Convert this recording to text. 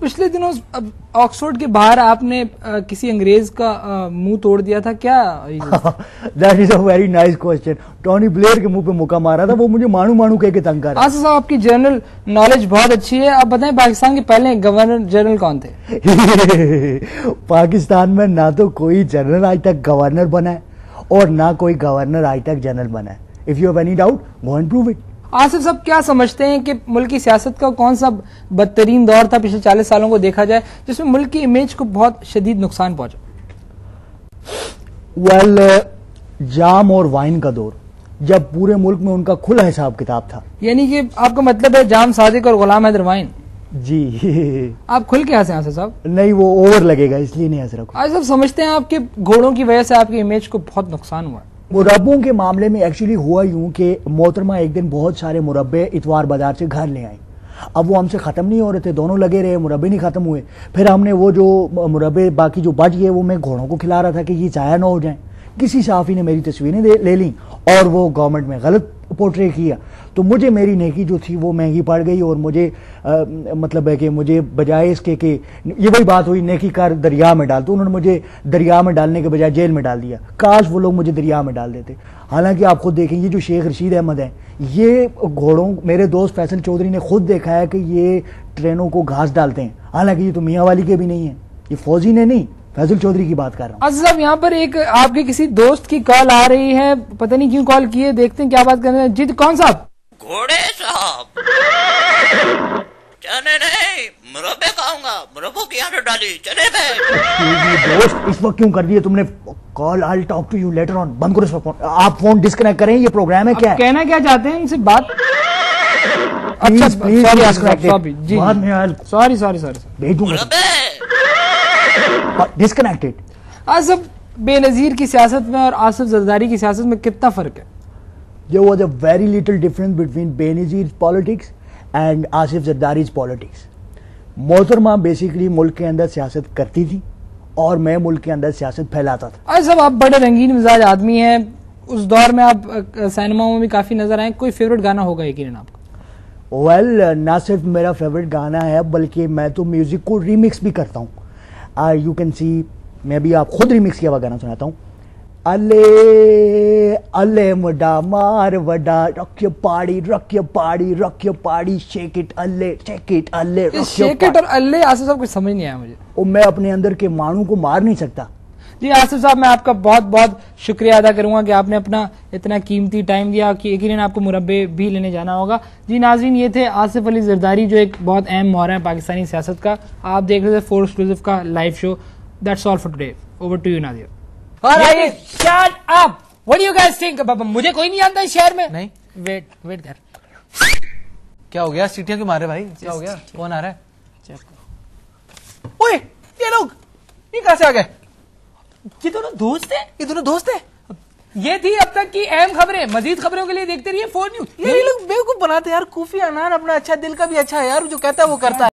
पिछले दिनों ऑक्सफोर्ड के बाहर आपने किसी अंग्रेज का मुंह तोड़ दिया था, क्या? That is a very nice question. Tony Blair के मुंह पे मुक्का मारा था, वो मुझे मानू मानू कह के तंग कर रहा है। आसिफ साहब, आपकी जनरल नॉलेज बहुत अच्छी है। आप बताएं, पाकिस्तान के पहले गवर्नर जनरल कौन थे? पाकिस्तान में ना तो कोई जनरल आज तक गवर्नर बना है और ना कोई गवर्नर आज तक जनरल बना है। If you have any doubt, go and prove it. Asif साहब, क्या समझते हैं कि मुल्क की सियासत का कौन सा बदतरीन दौर था पिछले 40 सालों को देखा जाए, जिसमें मुल्क की इमेज को बहुत शदीद नुकसान पहुंचा? जाम और वाइन का दौर, जब पूरे मुल्क में उनका खुला हिसाब किताब था। यानी कि आपका मतलब है जाम सादिक और गुलाम हैदर वाइन? जी। आप खुल के हंसे आसिफ साहब? नहीं, वो ओवर लगेगा इसलिए नहीं हंस रहा। आसिफ साहब, समझते हैं आपके घोड़ों की वजह से आपकी इमेज को बहुत नुकसान हुआ? मुरब्बों के मामले में एक्चुअली हुआ यूं कि मोहतरमा एक दिन बहुत सारे मुरब्बे इतवार बाजार से घर ले आई। अब वो हमसे ख़त्म नहीं हो रहे थे, दोनों लगे रहे, मुरब्बे नहीं ख़त्म हुए। फिर हमने वो जो मुरब्बे बाकी जो बच गए वो मैं घोड़ों को खिला रहा था कि ये ज़ाया ना हो जाए। किसी सहाफ़ी ने मेरी तस्वीरें ले ली और वो गवर्नमेंट में गलत पोर्ट्रे किया, तो मुझे मेरी नेकी जो थी वो महंगी पड़ गई। और मुझे मतलब है कि मुझे बजाय इसके कि ये वही बात हुई नेकी कर दरिया में डाल, तो उन्होंने मुझे दरिया में डालने के बजाय जेल में डाल दिया। काश वो लोग मुझे दरिया में डाल देते। हालांकि आप खुद देखें, ये जो शेख रशीद अहमद है, ये घोड़ों, मेरे दोस्त फैसल चौधरी ने खुद देखा है कि ये ट्रेनों को घास डालते हैं। हालांकि ये तो मियाँ वाली के भी नहीं है, ये फौजी ने नहीं, फैसल चौधरी की बात कर रहा हूँ। आसिफ साहब, यहाँ पर एक आपके किसी दोस्त की कॉल आ रही है, पता नहीं क्यों कॉल की है, देखते हैं क्या बात कर रहे हैं। जी, कौन साहब? घोड़े साहब। चने नहीं, मुरब्बे खाऊंगा, मुरब्बों की आदत डाली, चने में। दोस्त, इस वक्त क्यों कर दिए तुमने call? I will talk to you later on. बंद करो इस वक्त, आप फोन डिस्कनेक्ट करें, ये प्रोग्राम है क्या? कहना क्या चाहते हैं इनसे बात? अच्छा, सॉरी, डिस्कनेक्टेड। आसिफ, बेनजीर की सियासत में और आसिफ जरदारी की सियासत में कितना फर्क है? There was a very little difference between Benazir's politics and Asif Zardari's politics. मोहतरमा बेसिकली मुल्क के अंदर सियासत करती थी और मैं मुल्क के अंदर सियासत फैलाता था। आसिफ साहब, आप बड़े रंगीन मिजाज आदमी हैं, उस दौर में आप सिनेमा में भी काफी नजर आए, कोई फेवरेट गाना होगा यकीनन आपका? वेल, ना सिर्फ मेरा फेवरेट गाना है बल्कि मैं तो म्यूजिक को रीमिक्स भी करता हूँ। यू कैन सी, मैं भी आप खुद रीमिक्स किया हुआ गाना सुनाता हूँ। अले अले मुडा मार वडा, रख योर पार्टी, रख योर पार्टी, रख योर पार्टी, शेक इट अल्ले, शेक इट अल्ले, शेक इट और अल्ले आसिफ साहब कुछ समझ नहीं आया मुझे। और मैं अपने अंदर के मानू को मार नहीं सकता। जी आसिफ साहब, मैं आपका बहुत बहुत शुक्रिया अदा करूंगा कि आपने अपना इतना कीमती टाइम दिया कि यकीनन आपको मुरब्बे भी लेने जाना होगा। जी नाज़रीन, ये थे आसिफ अली जरदारी, जो एक बहुत अहम मोहरा है पाकिस्तानी सियासत का। आप देख रहे थे 4 एक्सक्लूसिव का live show. That's all for today. Over to you Nadir. Shut up, what do you guys think? मुझे कोई नहीं जानता इस शहर में। नहीं, वेट कर। क्या हो गया? सीटियां क्यों मारे भाई? क्या हो गया? कौन आ रहा है? चेक। ओए, ये लोग ये कहां से आ गए? ये दोनों दोस्त हैं? ये दोनों दोस्त हैं? ये थी अब तक की अहम खबरें। मजीद खबरों के लिए देखते रहिए 4 न्यूज। ये लोग बेवकूफ बनाते हैं यार। कूफी अनार अपना अच्छा, दिल का भी अच्छा है यार, जो कहता है वो करता है।